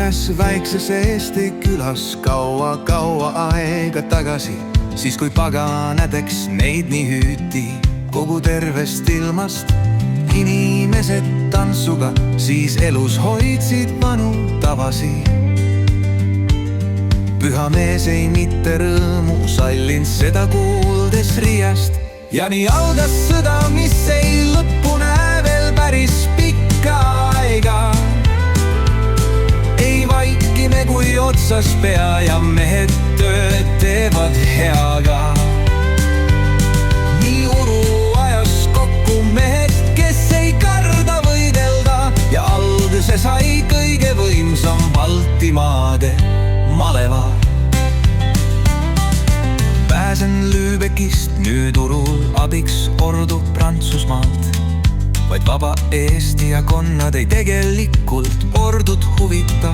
ühes väikses Eesti külas kaua aega tagasi, siis kui paganadeks neid nii hüüti kogu tervest ilmast. Inimesed tantsuga siis elus hoidsid vanu tavasi. Püha mees ei mitte rõõmu sallinud seda kuuldes riiast. Ja nii algas sõda, mis ei lõpune veel päris pikka aega. Ei vaikime kui otsas pea ja mehed tööd teevad heaga. Nii uru ajas kokku mehed, kes ei karda võidelda, ja alguse sai kõige võimsam Baltimaade maleva. Pääsen Lübeckist nüüd urul abiks ordu Prantsusmaalt. Vaid vaba Eesti ja konnad ei tegelikult ordud huvita.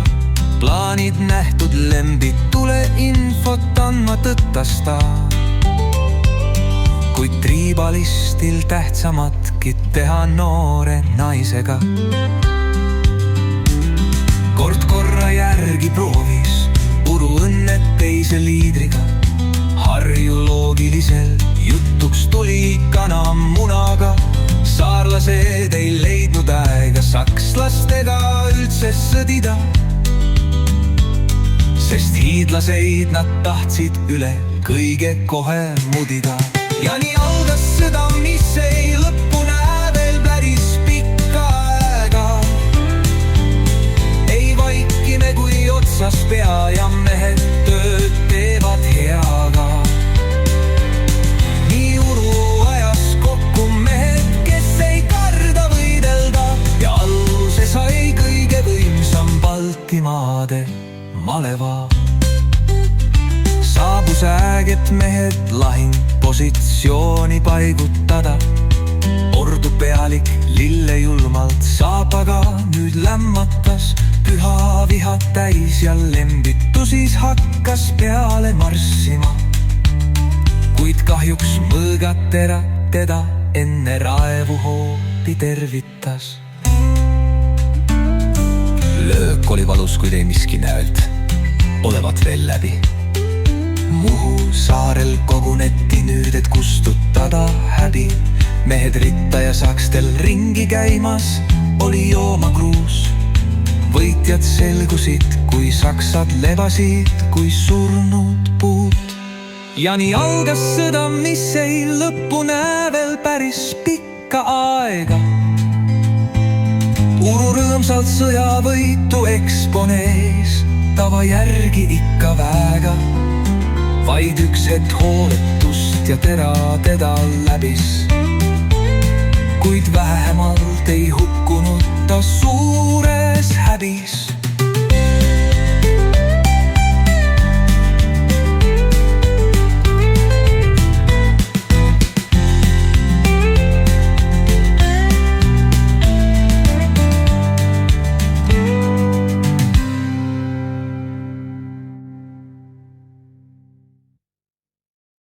Plaanid nähtud lembid, tule infot andma tõttasta. Kuid triibalistil tähtsamatki teha noore naisega. Kord korra järgi proovis uru õnnet teise liidriga. Harju loogilisel jutuks tuli kanamunaga. Saarlased ei leidnud aega sakslastega üldse sõdida, sest hiidlaseid nad tahtsid üle kõige kohe mudida. Ja nii algas sõda, mis ei lõpune veel päris pikka aega. Ei vaikime kui otsas pea ja mehed tööd teevad heaga. Nii uru ajas kokku mehed, kes ei karda võidelda, ja alluse sai kõige võimsam Baltimaade maleva. Saabus aeg, et mehed lahingpositsiooni paigutada. Ordu pealik lille julmalt saapaga nüüd lämmatas. Püha viha täis ja lembitu siis hakkas peale marssima. Kuid kahjuks mõõgatera teda enne raevu hoopi tervitas. Löök oli valus, kuid ei miski näölt olevat veel läbi. Muhu saarel koguneti nüüd, et kustutada häbi. Mehed ritta ja sakstel ringi käimas, oli joomakruus. Võitjad selgusid, kui saksad levasid, kui surnud puud. Ja nii algas sõda, mis ei lõpune veel päris pikka aega. Uru rõõmsalt sõjavõitu eksponees, tava järgi ikka väga. Vaid üks hetk hooletust ja tera teda läbis. Kuid vähemalt ei hukka